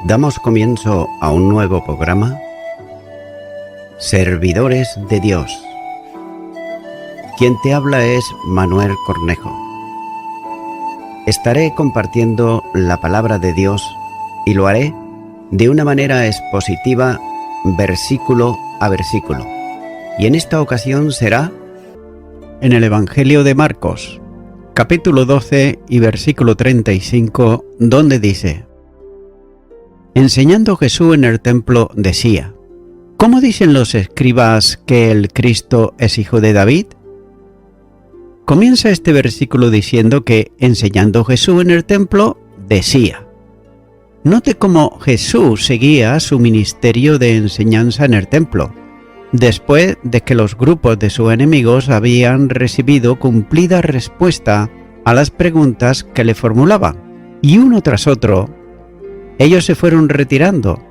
Damos comienzo a un nuevo programa, Servidores de Dios. Quien te habla es Manuel Cornejo. Estaré compartiendo la palabra de Dios y lo haré de una manera expositiva, versículo a versículo. Y en esta ocasión será en el Evangelio de Marcos, capítulo 12 y versículo 35, donde dice: Enseñando Jesús en el templo decía: ¿Cómo dicen los escribas que el Cristo es hijo de David? Comienza este versículo diciendo que enseñando Jesús en el templo decía. Note cómo Jesús seguía su ministerio de enseñanza en el templo, después de que los grupos de sus enemigos habían recibido cumplida respuesta a las preguntas que le formulaban, y uno tras otro, ellos se fueron retirando.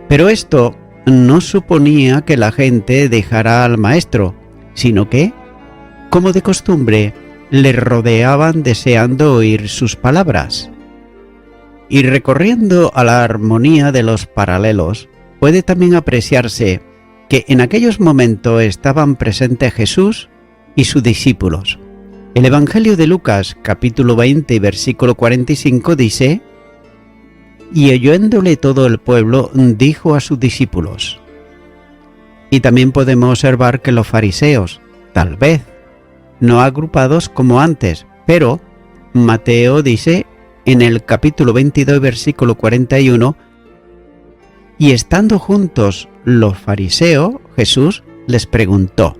Pero esto no suponía que la gente dejara al maestro, sino que, como de costumbre, le rodeaban deseando oír sus palabras. Y recorriendo a la armonía de los paralelos, puede también apreciarse que en aquellos momentos estaban presentes Jesús y sus discípulos. El Evangelio de Lucas, capítulo 20, versículo 45, dice: Y oyéndole todo el pueblo, dijo a sus discípulos. Y también podemos observar que los fariseos, tal vez, no agrupados como antes, pero Mateo dice en el capítulo 22, versículo 41, y estando juntos los fariseos, Jesús les preguntó.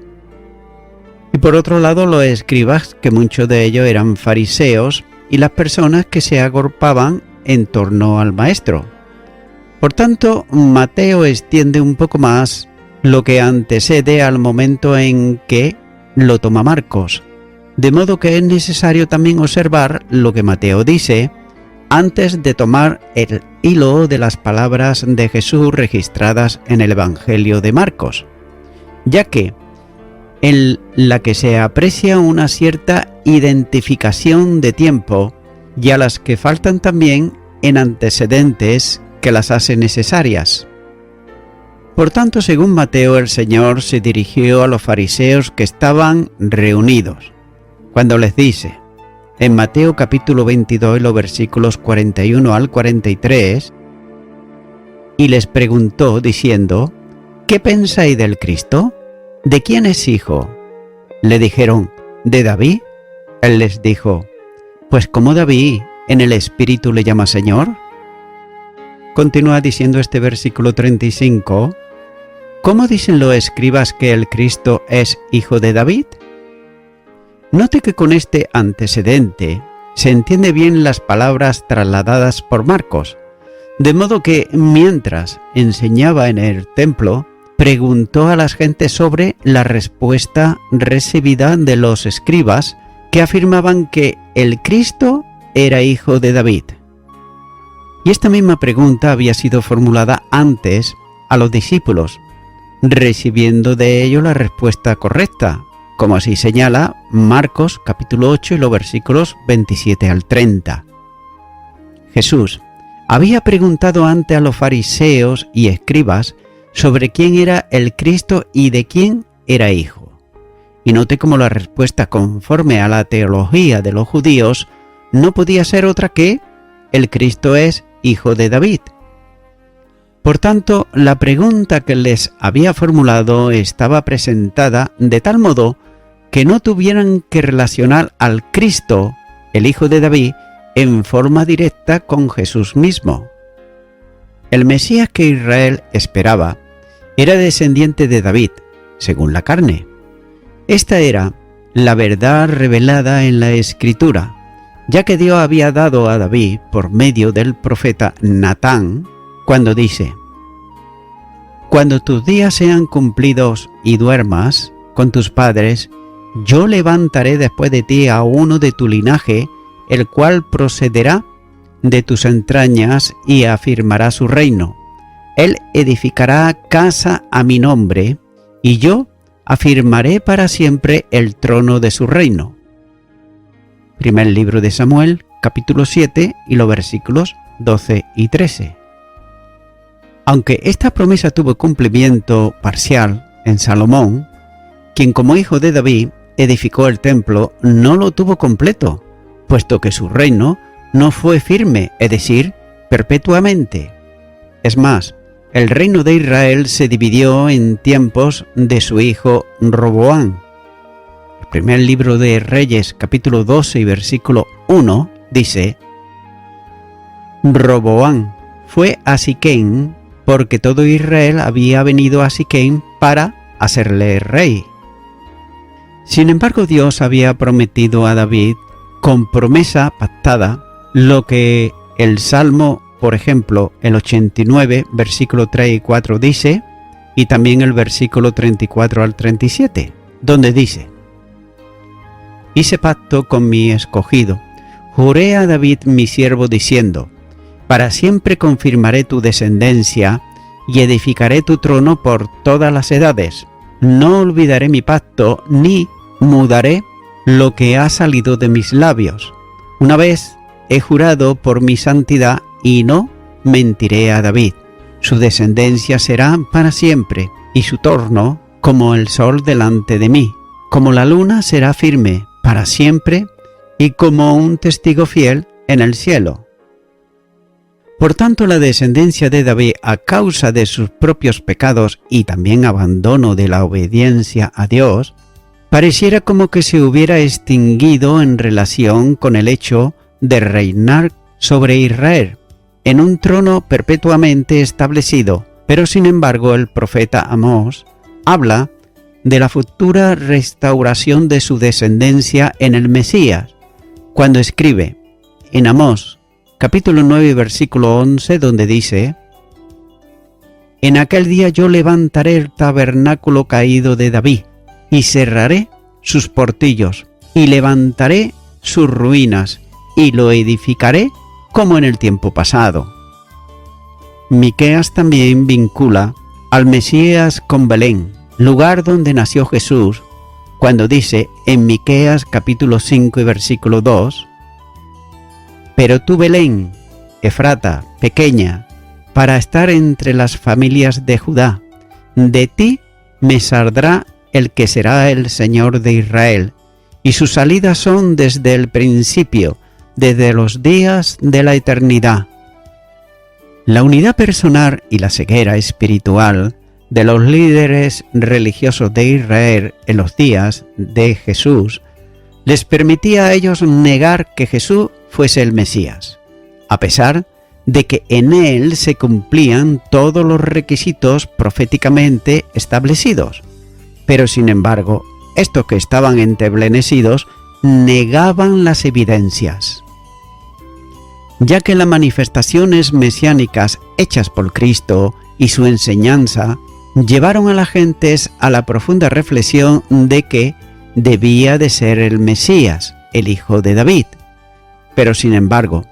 Y por otro lado, los escribas, que muchos de ellos eran fariseos, y las personas que se agrupaban en torno al maestro. Por tanto, Mateo extiende un poco más lo que antecede al momento en que lo toma Marcos, de modo que es necesario también observar lo que Mateo dice antes de tomar el hilo de las palabras de Jesús registradas en el Evangelio de Marcos, ya que en la que se aprecia una cierta identificación de tiempo y a las que faltan también en antecedentes que las hacen necesarias. Por tanto, según Mateo, el Señor se dirigió a los fariseos que estaban reunidos, cuando les dice, en Mateo capítulo 22, los versículos 41 al 43, y les preguntó diciendo: ¿Qué pensáis del Cristo? ¿De quién es hijo? Le dijeron: ¿de David? Él les dijo: Pues como David en el Espíritu le llama Señor. Continúa diciendo este versículo 35, ¿cómo dicen los escribas que el Cristo es hijo de David? Note que con este antecedente se entiende bien las palabras trasladadas por Marcos, de modo que mientras enseñaba en el templo, preguntó a las gentes sobre la respuesta recibida de los escribas que afirmaban que el Cristo era hijo de David. Y esta misma pregunta había sido formulada antes a los discípulos, recibiendo de ellos la respuesta correcta, como así señala Marcos capítulo 8 y los versículos 27 al 30. Jesús había preguntado antes a los fariseos y escribas sobre quién era el Cristo y de quién era hijo. Y note cómo la respuesta conforme a la teología de los judíos no podía ser otra que el Cristo es hijo de David. Por tanto, la pregunta que les había formulado estaba presentada de tal modo que no tuvieran que relacionar al Cristo, el hijo de David, en forma directa con Jesús mismo. El Mesías que Israel esperaba era descendiente de David, según la carne. Esta era la verdad revelada en la Escritura, ya que Dios había dado a David por medio del profeta Natán, cuando dice: Cuando tus días sean cumplidos y duermas con tus padres, yo levantaré después de ti a uno de tu linaje, el cual procederá de tus entrañas y afirmará su reino. Él edificará casa a mi nombre, y yo afirmaré para siempre el trono de su reino. Primer libro de Samuel, capítulo 7 y los versículos 12 y 13. Aunque esta promesa tuvo cumplimiento parcial en Salomón, quien como hijo de David edificó el templo, no lo tuvo completo, puesto que su reino no fue firme, es decir, perpetuamente. Es más, el reino de Israel se dividió en tiempos de su hijo Roboam. El primer libro de Reyes, capítulo 12 y versículo 1, dice: Roboam fue a Siquem porque todo Israel había venido a Siquem para hacerle rey. Sin embargo, Dios había prometido a David, con promesa pactada, lo que el Salmo, por ejemplo, el 89, versículo 3 y 4 dice, y también el versículo 34 al 37, donde dice: Hice pacto con mi escogido, juré a David mi siervo diciendo: Para siempre confirmaré tu descendencia y edificaré tu trono por todas las edades. No olvidaré mi pacto ni mudaré lo que ha salido de mis labios. Una vez he jurado por mi santidad y no mentiré a David. Su descendencia será para siempre y su trono como el sol delante de mí. Como la luna será firme para siempre y como un testigo fiel en el cielo. Por tanto, la descendencia de David, a causa de sus propios pecados y también abandono de la obediencia a Dios, pareciera como que se hubiera extinguido en relación con el hecho de reinar sobre Israel, en un trono perpetuamente establecido. Pero sin embargo, el profeta Amós habla de la futura restauración de su descendencia en el Mesías, cuando escribe en Amós, capítulo 9, versículo 11, donde dice: En aquel día yo levantaré el tabernáculo caído de David, y cerraré sus portillos, y levantaré sus ruinas, y lo edificaré como en el tiempo pasado. Miqueas también vincula al Mesías con Belén, lugar donde nació Jesús, cuando dice en Miqueas capítulo 5 y versículo 2: Pero tú, Belén, Efrata, pequeña, para estar entre las familias de Judá, de ti me saldrá el que será el Señor de Israel, y sus salidas son desde el principio, desde los días de la eternidad. La unidad personal y la ceguera espiritual de los líderes religiosos de Israel en los días de Jesús les permitía a ellos negar que Jesús fuese el Mesías, a pesar de que en él se cumplían todos los requisitos proféticamente establecidos. Pero sin embargo, estos que estaban entenebrecidos negaban las evidencias, ya que las manifestaciones mesiánicas hechas por Cristo y su enseñanza llevaron a las gentes a la profunda reflexión de que debía de ser el Mesías, el hijo de David. Pero sin embargo,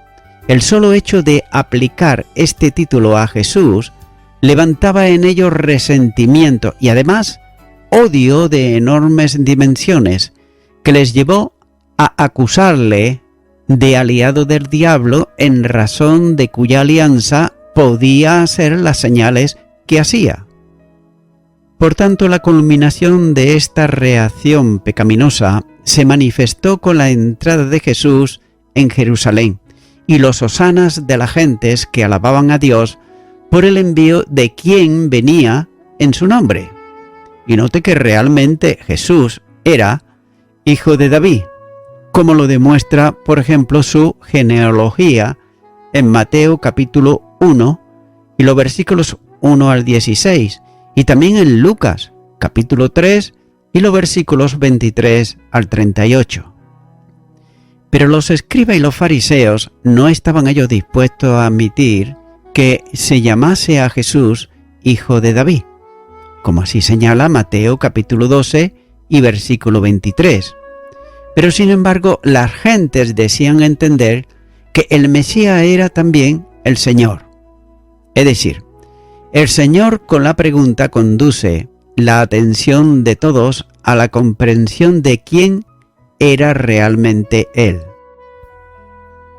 el solo hecho de aplicar este título a Jesús levantaba en ellos resentimiento y además odio de enormes dimensiones, que les llevó a acusarle de aliado del diablo, en razón de cuya alianza podía hacer las señales que hacía. Por tanto, la culminación de esta reacción pecaminosa se manifestó con la entrada de Jesús en Jerusalén y los hosanas de las gentes que alababan a Dios por el envío de quien venía en su nombre. Y note que realmente Jesús era hijo de David, como lo demuestra, por ejemplo, su genealogía en Mateo capítulo 1 y los versículos 1 al 16, y también en Lucas capítulo 3 y los versículos 23 al 38. Pero los escribas y los fariseos no estaban ellos dispuestos a admitir que se llamase a Jesús hijo de David, como así señala Mateo capítulo 12 y versículo 23. Pero sin embargo, las gentes decían entender que el Mesías era también el Señor. Es decir, el Señor con la pregunta conduce la atención de todos a la comprensión de quién era realmente Él.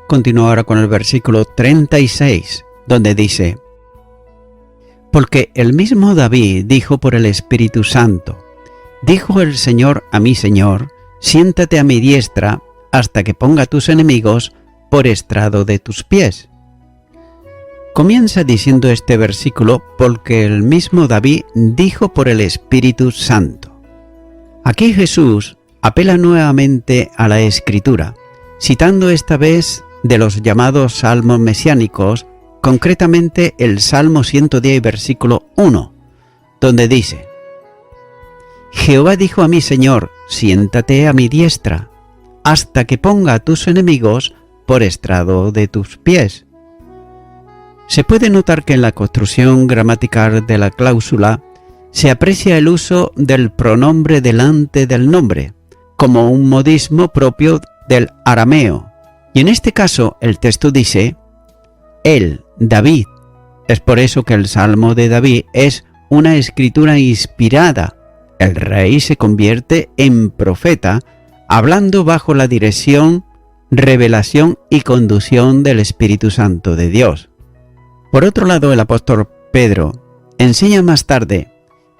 Continúo ahora con el versículo 36, donde dice: Porque el mismo David dijo por el Espíritu Santo: dijo el Señor a mi Señor, siéntate a mi diestra hasta que ponga a tus enemigos por estrado de tus pies. Comienza diciendo este versículo porque el mismo David dijo por el Espíritu Santo. Aquí Jesús apela nuevamente a la Escritura, citando esta vez de los llamados salmos mesiánicos, concretamente el Salmo 110, versículo 1, donde dice: Jehová dijo a mi Señor, siéntate a mi diestra, hasta que ponga a tus enemigos por estrado de tus pies. Se puede notar que en la construcción gramatical de la cláusula se aprecia el uso del pronombre delante del nombre, como un modismo propio del arameo. Y en este caso el texto dice: él, David. Es por eso que el Salmo de David es una escritura inspirada. El rey se convierte en profeta, hablando bajo la dirección, revelación y conducción del Espíritu Santo de Dios. Por otro lado, el apóstol Pedro enseña más tarde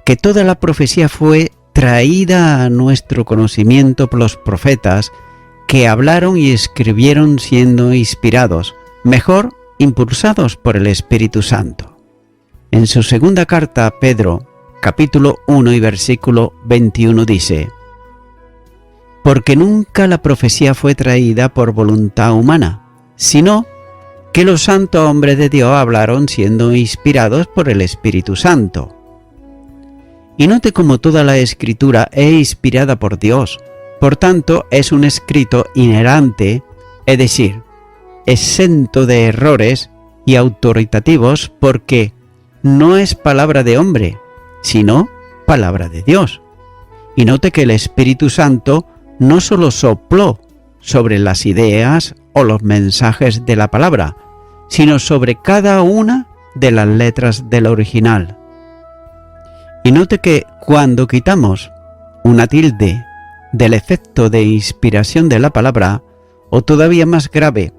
que toda la profecía fue traída a nuestro conocimiento por los profetas que hablaron y escribieron siendo inspirados, mejor impulsados por el Espíritu Santo. En su segunda carta a Pedro, capítulo 1 y versículo 21 dice: porque nunca la profecía fue traída por voluntad humana, sino que los santos hombres de Dios hablaron siendo inspirados por el Espíritu Santo. Y note cómo toda la Escritura es inspirada por Dios, por tanto es un escrito inerrante, es decir, exento de errores y autoritativos, porque no es palabra de hombre, sino palabra de Dios. Y note que el Espíritu Santo no solo sopló sobre las ideas o los mensajes de la palabra, sino sobre cada una de las letras del original. Y note que cuando quitamos una tilde del efecto de inspiración de la palabra, o todavía más grave,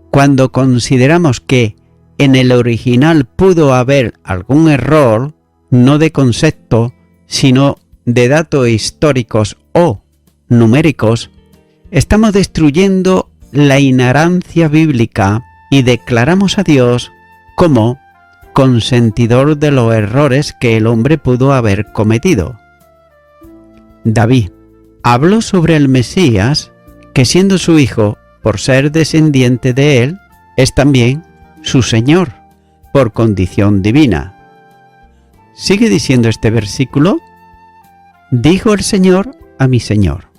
cuando consideramos que en el original pudo haber algún error, no de concepto, sino de datos históricos o numéricos, estamos destruyendo la inerrancia bíblica y declaramos a Dios como consentidor de los errores que el hombre pudo haber cometido. David habló sobre el Mesías, que siendo su hijo, por ser descendiente de él, es también su Señor, por condición divina. Sigue diciendo este versículo: dijo el Señor a mi Señor.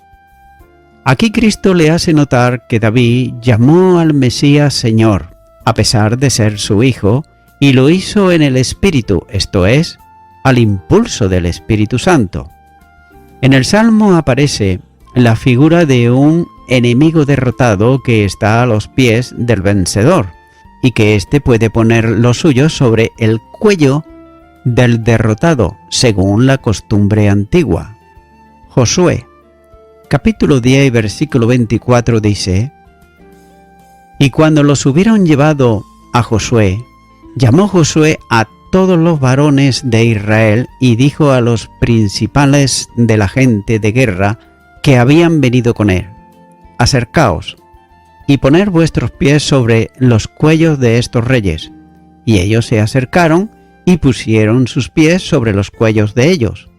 Aquí Cristo le hace notar que David llamó al Mesías Señor, a pesar de ser su hijo, y lo hizo en el Espíritu, esto es, al impulso del Espíritu Santo. En el Salmo aparece la figura de un enemigo derrotado que está a los pies del vencedor, y que éste puede poner lo suyo sobre el cuello del derrotado, según la costumbre antigua. Josué, capítulo 10, versículo 24 dice: y cuando los hubieron llevado a Josué, llamó Josué a todos los varones de Israel y dijo a los principales de la gente de guerra que habían venido con él: acercaos y poned vuestros pies sobre los cuellos de estos reyes. Y ellos se acercaron y pusieron sus pies sobre los cuellos de ellos.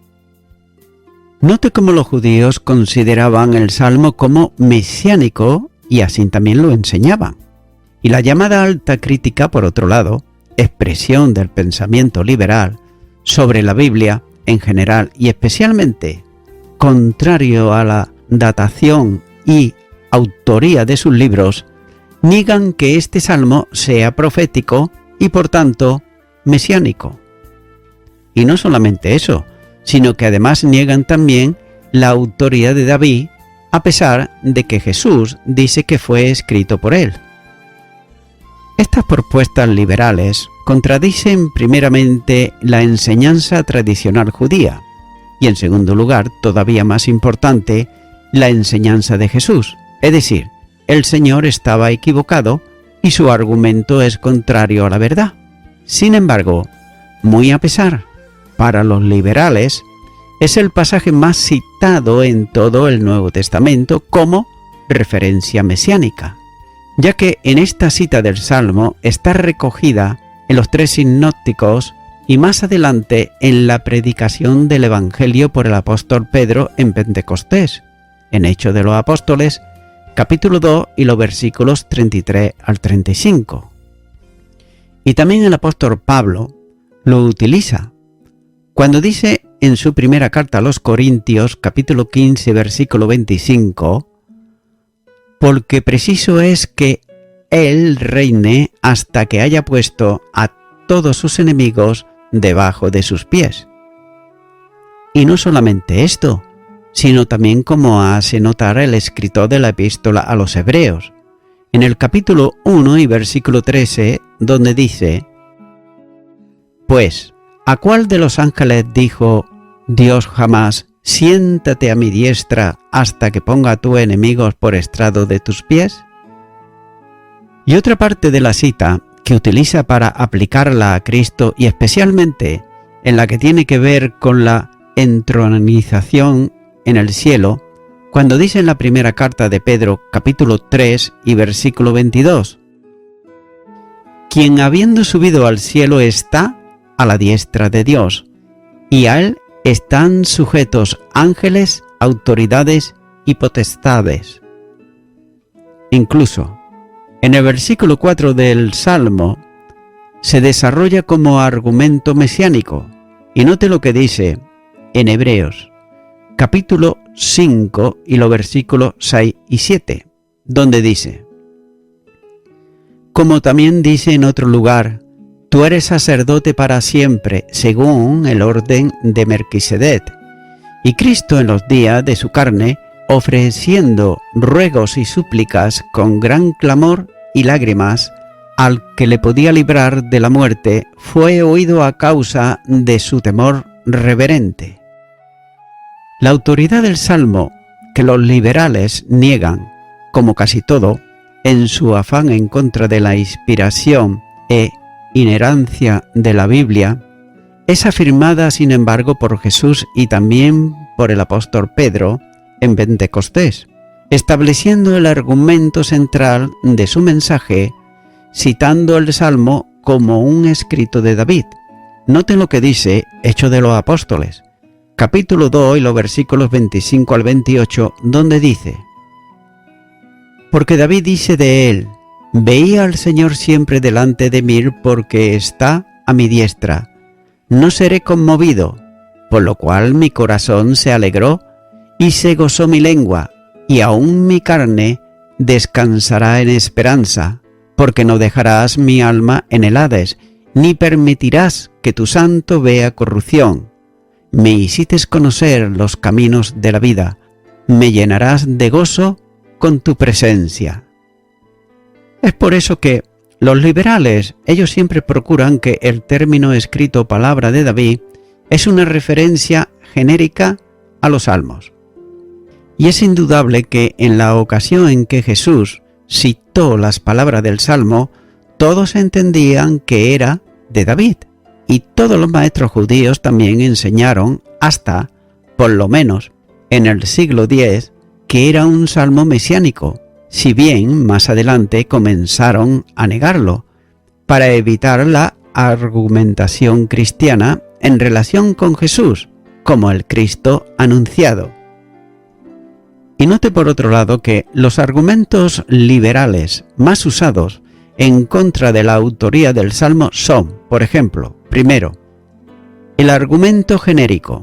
Note cómo los judíos consideraban el Salmo como mesiánico y así también lo enseñaban. Y la llamada alta crítica, por otro lado, expresión del pensamiento liberal sobre la Biblia en general y especialmente contrario a la datación y autoría de sus libros, niegan que este salmo sea profético y por tanto mesiánico. Y no solamente eso, sino que además niegan también la autoría de David, a pesar de que Jesús dice que fue escrito por él. Estas propuestas liberales contradicen primeramente la enseñanza tradicional judía y en segundo lugar, todavía más importante, la enseñanza de Jesús, es decir, el Señor estaba equivocado y su argumento es contrario a la verdad. Sin embargo, muy a pesar, para los liberales, es el pasaje más citado en todo el Nuevo Testamento como referencia mesiánica, ya que en esta cita del Salmo está recogida en los 3 sinópticos y más adelante en la predicación del Evangelio por el apóstol Pedro en Pentecostés, en Hechos de los Apóstoles, capítulo 2 y los versículos 33 al 35. Y también el apóstol Pablo lo utiliza cuando dice en su primera carta a los Corintios, capítulo 15, versículo 25, porque preciso es que Él reine hasta que haya puesto a todos sus enemigos debajo de sus pies. Y no solamente esto, sino también como hace notar el escritor de la epístola a los Hebreos, en el capítulo 1 y versículo 13, donde dice: Pues, ¿a cuál de los ángeles dijo Dios jamás, siéntate a mi diestra hasta que ponga a tus enemigos por estrado de tus pies? Y otra parte de la cita que utiliza para aplicarla a Cristo y especialmente en la que tiene que ver con la entronización en el cielo, cuando dice en la primera carta de Pedro, capítulo 3 y versículo 22, quien habiendo subido al cielo está a la diestra de Dios, y a él están sujetos ángeles, autoridades y potestades. Incluso, en el versículo 4 del Salmo, se desarrolla como argumento mesiánico, y note lo que dice en Hebreos, capítulo 5 y los versículos 6 y 7, donde dice: Como también dice en otro lugar, tú eres sacerdote para siempre, según el orden de Melquisedec. Y Cristo en los días de su carne, ofreciendo ruegos y súplicas con gran clamor y lágrimas, al que le podía librar de la muerte, fue oído a causa de su temor reverente. La autoridad del Salmo, que los liberales niegan, como casi todo, en su afán en contra de la inspiración e inherancia de la Biblia, es afirmada sin embargo por Jesús y también por el apóstol Pedro en Pentecostés, estableciendo el argumento central de su mensaje, citando el Salmo como un escrito de David. Noten lo que dice Hechos de los Apóstoles, capítulo 2 y los versículos 25 al 28, donde dice: Porque David dice de él: Veía al Señor siempre delante de mí porque está a mi diestra. No seré conmovido, por lo cual mi corazón se alegró y se gozó mi lengua, y aún mi carne descansará en esperanza, porque no dejarás mi alma en el Hades, ni permitirás que tu santo vea corrupción. Me hiciste conocer los caminos de la vida, me llenarás de gozo con tu presencia. Es por eso que los liberales, ellos siempre procuran que el término escrito palabra de David es una referencia genérica a los salmos. Y es indudable que en la ocasión en que Jesús citó las palabras del Salmo, todos entendían que era de David. Y todos los maestros judíos también enseñaron hasta, por lo menos, en el siglo X, que era un salmo mesiánico, si bien más adelante comenzaron a negarlo, para evitar la argumentación cristiana en relación con Jesús, como el Cristo anunciado. Y note por otro lado que los argumentos liberales más usados en contra de la autoría del Salmo son, por ejemplo, primero, el argumento genérico,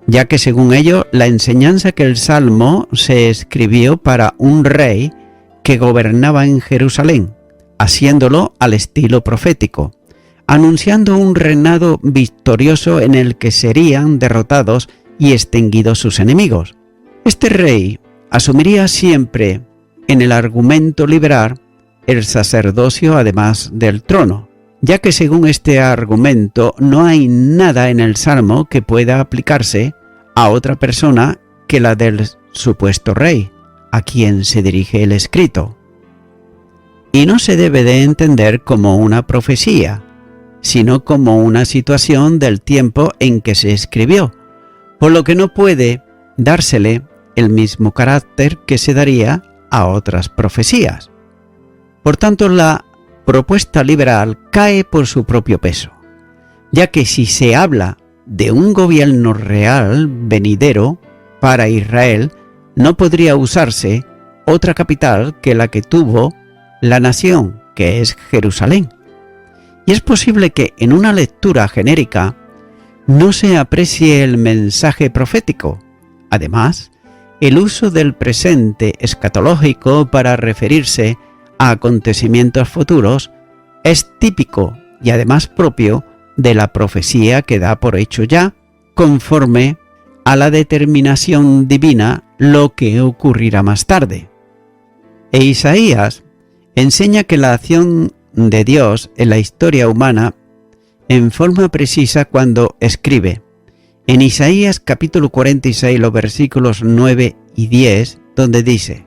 ya que según ello la enseñanza que el Salmo se escribió para un rey que gobernaba en Jerusalén, haciéndolo al estilo profético, anunciando un reinado victorioso en el que serían derrotados y extinguidos sus enemigos. Este rey asumiría siempre en el argumento liberal el sacerdocio además del trono, ya que según este argumento no hay nada en el Salmo que pueda aplicarse a otra persona que la del supuesto rey, a quien se dirige el escrito. Y no se debe de entender como una profecía, sino como una situación del tiempo en que se escribió, por lo que no puede dársele el mismo carácter que se daría a otras profecías. Por tanto, la propuesta liberal cae por su propio peso, ya que si se habla de un gobierno real venidero para Israel, no podría usarse otra capital que la que tuvo la nación, que es Jerusalén. Y es posible que en una lectura genérica no se aprecie el mensaje profético. Además, el uso del presente escatológico para referirse a acontecimientos futuros es típico y además propio de la profecía que da por hecho ya, conforme a la determinación divina, lo que ocurrirá más tarde. E Isaías enseña que la acción de Dios en la historia humana en forma precisa cuando escribe en Isaías capítulo 46, los versículos 9 y 10, donde dice: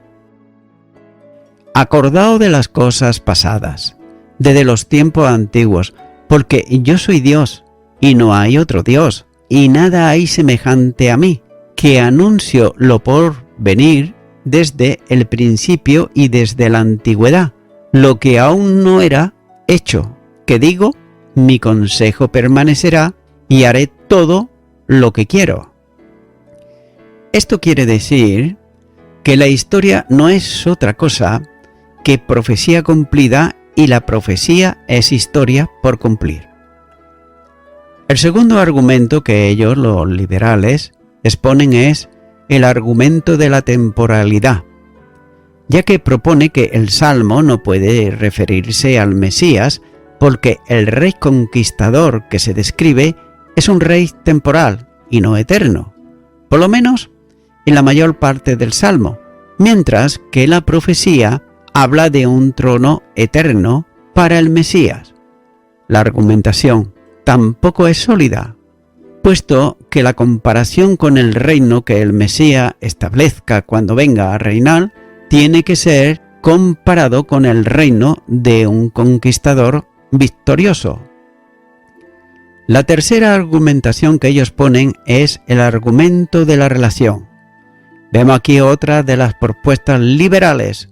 Acordaos de las cosas pasadas, desde los tiempos antiguos, porque yo soy Dios, y no hay otro Dios, y nada hay semejante a mí, que anuncio lo por venir desde el principio y desde la antigüedad, lo que aún no era hecho, que digo, mi consejo permanecerá, y haré todo lo que quiero. Esto quiere decir que la historia no es otra cosa que profecía cumplida, y la profecía es historia por cumplir. El segundo argumento que ellos, los liberales, exponen es el argumento de la temporalidad, ya que propone que el Salmo no puede referirse al Mesías porque el rey conquistador que se describe es un rey temporal y no eterno, por lo menos en la mayor parte del Salmo, mientras que la profecía habla de un trono eterno para el Mesías. La argumentación tampoco es sólida, puesto que la comparación con el reino que el Mesías establezca cuando venga a reinar tiene que ser comparado con el reino de un conquistador victorioso. La tercera argumentación que ellos ponen es el argumento de la relación. Vemos aquí otra de las propuestas liberales,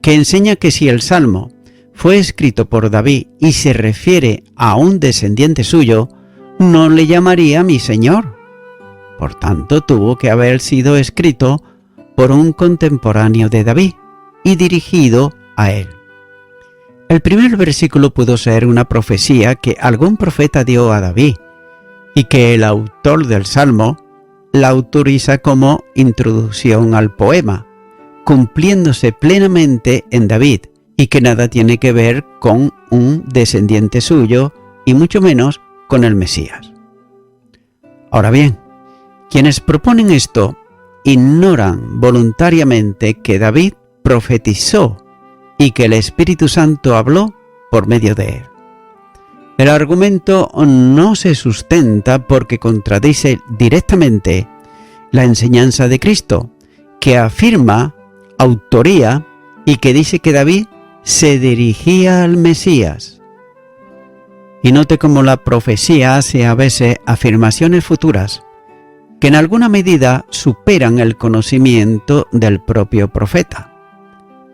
que enseña que si el Salmo fue escrito por David y se refiere a un descendiente suyo, no le llamaría mi Señor. Por tanto, tuvo que haber sido escrito por un contemporáneo de David y dirigido a él. El primer versículo pudo ser una profecía que algún profeta dio a David y que el autor del Salmo la autoriza como introducción al poema, cumpliéndose plenamente en David, y que nada tiene que ver con un descendiente suyo y mucho menos con el Mesías. Ahora bien, quienes proponen esto ignoran voluntariamente que David profetizó y que el Espíritu Santo habló por medio de él. El argumento no se sustenta porque contradice directamente la enseñanza de Cristo, que afirma autoría y que dice que David se dirigía al Mesías. Y note cómo la profecía hace a veces afirmaciones futuras que en alguna medida superan el conocimiento del propio profeta.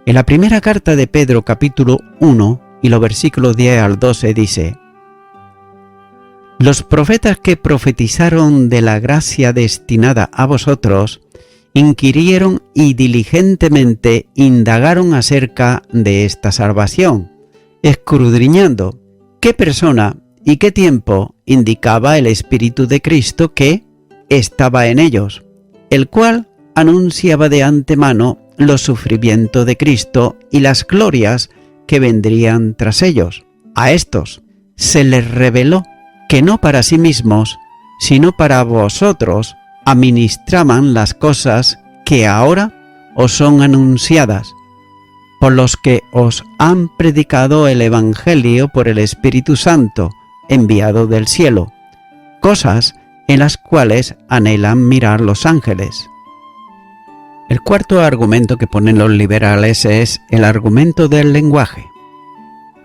En la primera carta de Pedro, capítulo 1, y los versículos 10 al 12 dice: Los profetas que profetizaron de la gracia destinada a vosotros inquirieron y diligentemente indagaron acerca de esta salvación, escudriñando qué persona y qué tiempo indicaba el Espíritu de Cristo que estaba en ellos, el cual anunciaba de antemano los sufrimientos de Cristo y las glorias que vendrían tras ellos. A estos se les reveló que no para sí mismos, sino para vosotros, administraban las cosas que ahora os son anunciadas, por los que os han predicado el Evangelio por el Espíritu Santo, enviado del cielo, cosas en las cuales anhelan mirar los ángeles. El cuarto argumento que ponen los liberales es el argumento del lenguaje.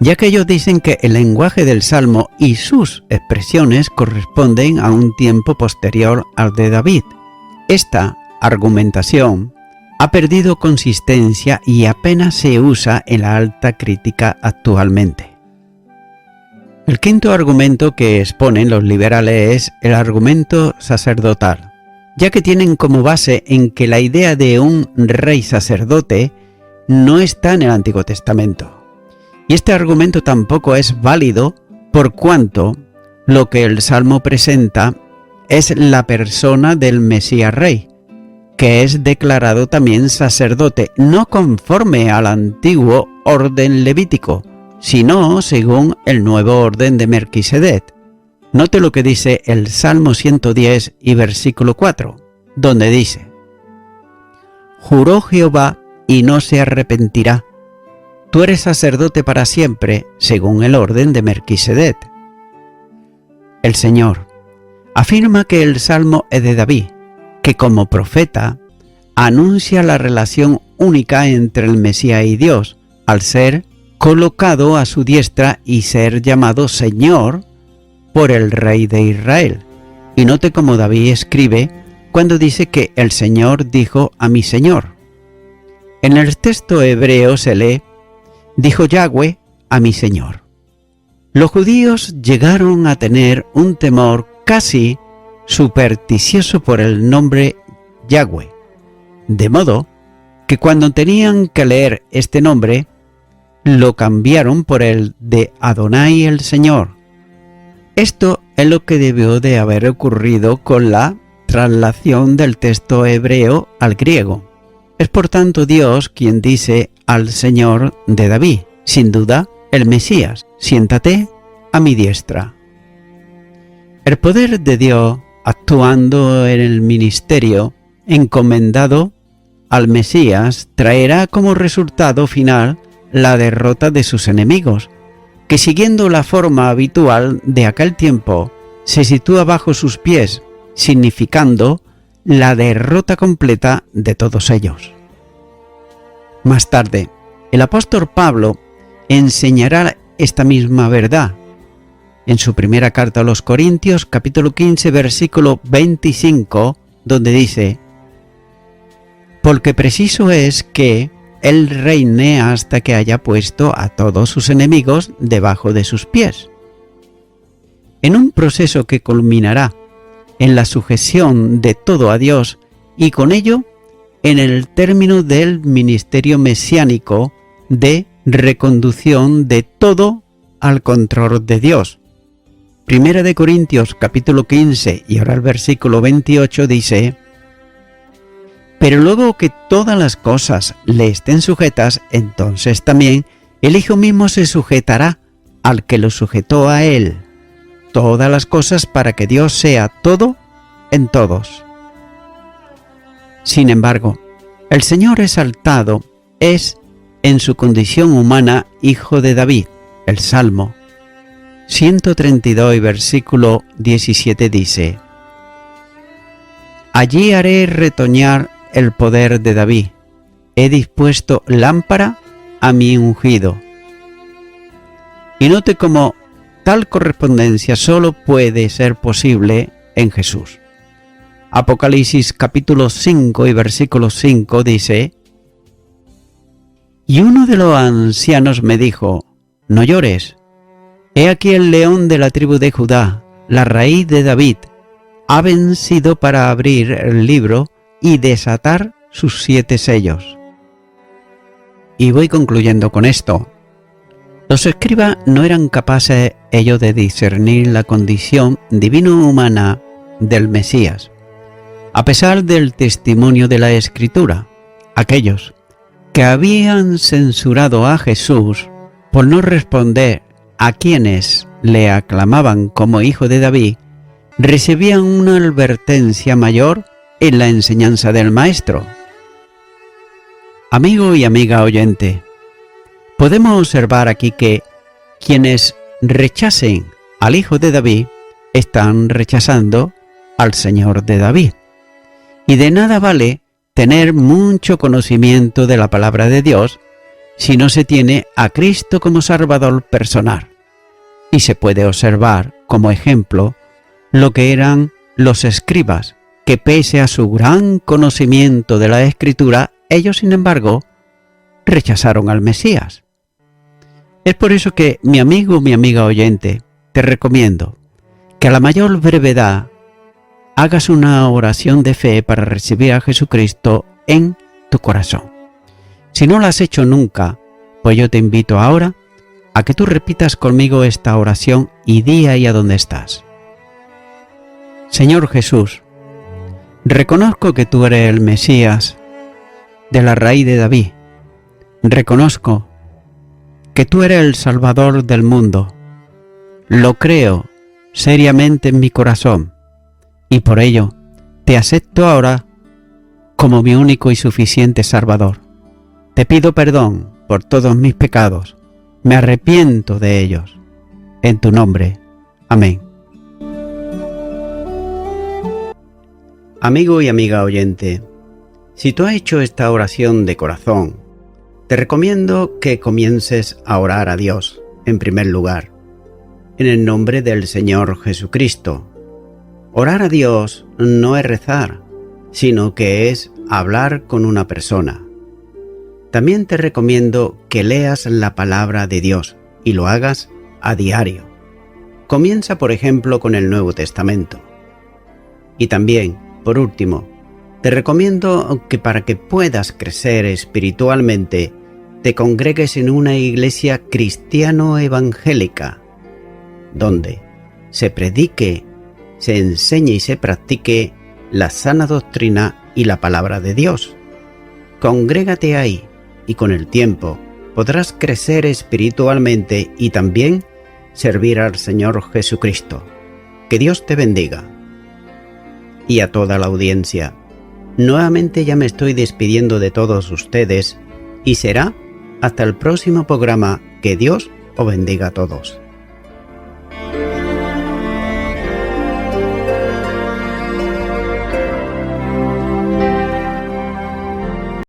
ya que ellos dicen que el lenguaje del Salmo y sus expresiones corresponden a un tiempo posterior al de David. Esta argumentación ha perdido consistencia y apenas se usa en la alta crítica actualmente. El quinto argumento que exponen los liberales es el argumento sacerdotal, ya que tienen como base en que la idea de un rey sacerdote no está en el Antiguo Testamento. Y este argumento tampoco es válido por cuanto lo que el Salmo presenta es la persona del Mesías Rey, que es declarado también sacerdote, no conforme al antiguo orden levítico, sino según el nuevo orden de Melquisedec. Note lo que dice el Salmo 110 y versículo 4, donde dice: «Juró Jehová y no se arrepentirá. Tú eres sacerdote para siempre, según el orden de Melquisedec». El Señor afirma que el Salmo es de David, que como profeta anuncia la relación única entre el Mesías y Dios, al ser colocado a su diestra y ser llamado Señor por el Rey de Israel. Y note cómo David escribe cuando dice que el Señor dijo a mi Señor. En el texto hebreo se lee: dijo Yahweh a mi Señor. Los judíos llegaron a tener un temor casi supersticioso por el nombre Yahweh, de modo que cuando tenían que leer este nombre, lo cambiaron por el de Adonai el Señor. Esto es lo que debió de haber ocurrido con la traslación del texto hebreo al griego. Es por tanto Dios quien dice al Señor de David, sin duda el Mesías: siéntate a mi diestra. El poder de Dios actuando en el ministerio encomendado al Mesías traerá como resultado final la derrota de sus enemigos, que siguiendo la forma habitual de aquel tiempo se sitúa bajo sus pies, significando la derrota completa de todos ellos. Más tarde, el apóstol Pablo enseñará esta misma verdad en su primera carta a los Corintios, capítulo 15, versículo 25, donde dice: «Porque preciso es que Él reine hasta que haya puesto a todos sus enemigos debajo de sus pies». En un proceso que culminará en la sujeción de todo a Dios y con ello en el término del ministerio mesiánico de reconducción de todo al control de Dios. Primera de Corintios capítulo 15 y ahora el versículo 28 dice: «Pero luego que todas las cosas le estén sujetas, entonces también el Hijo mismo se sujetará al que lo sujetó a él, todas las cosas para que Dios sea todo en todos». Sin embargo, el Señor exaltado es en su condición humana hijo de David. El Salmo 132 y versículo 17 dice: «Allí haré retoñar el poder de David, he dispuesto lámpara a mi ungido». Y note cómo tal correspondencia solo puede ser posible en Jesús. Apocalipsis capítulo 5 y versículo 5 dice: «Y uno de los ancianos me dijo: no llores, he aquí el león de la tribu de Judá, la raíz de David, ha vencido para abrir el libro y desatar sus 7 sellos». Y voy concluyendo con esto. Los escribas no eran capaces ellos de discernir la condición divino-humana del Mesías, a pesar del testimonio de la Escritura. Aquellos que habían censurado a Jesús por no responder a quienes le aclamaban como hijo de David, recibían una advertencia mayor en la enseñanza del Maestro. Amigo y amiga oyente, podemos observar aquí que quienes rechacen al Hijo de David están rechazando al Señor de David. Y de nada vale tener mucho conocimiento de la palabra de Dios si no se tiene a Cristo como Salvador personal. Y se puede observar como ejemplo lo que eran los escribas, que pese a su gran conocimiento de la Escritura, ellos sin embargo rechazaron al Mesías. Es por eso que mi amiga oyente, te recomiendo que a la mayor brevedad hagas una oración de fe para recibir a Jesucristo en tu corazón. Si no lo has hecho nunca, pues yo te invito ahora a que tú repitas conmigo esta oración y di ahí a donde estás. Señor Jesús, reconozco que tú eres el Mesías de la raíz de David. Reconozco que tú eres el Salvador del mundo. Lo creo seriamente en mi corazón y por ello te acepto ahora como mi único y suficiente Salvador. Te pido perdón por todos mis pecados. Me arrepiento de ellos. En tu nombre. Amén. Amigo y amiga oyente, si tú has hecho esta oración de corazón, te recomiendo que comiences a orar a Dios, en primer lugar, en el nombre del Señor Jesucristo. Orar a Dios no es rezar, sino que es hablar con una persona. También te recomiendo que leas la palabra de Dios y lo hagas a diario. Comienza, por ejemplo, con el Nuevo Testamento. Y también, por último, te recomiendo que para que puedas crecer espiritualmente, te congregues en una iglesia cristiano-evangélica, donde se predique, se enseñe y se practique la sana doctrina y la palabra de Dios. Congrégate ahí y con el tiempo podrás crecer espiritualmente y también servir al Señor Jesucristo. Que Dios te bendiga. Y a toda la audiencia, nuevamente ya me estoy despidiendo de todos ustedes y será hasta el próximo programa. Que Dios os bendiga a todos.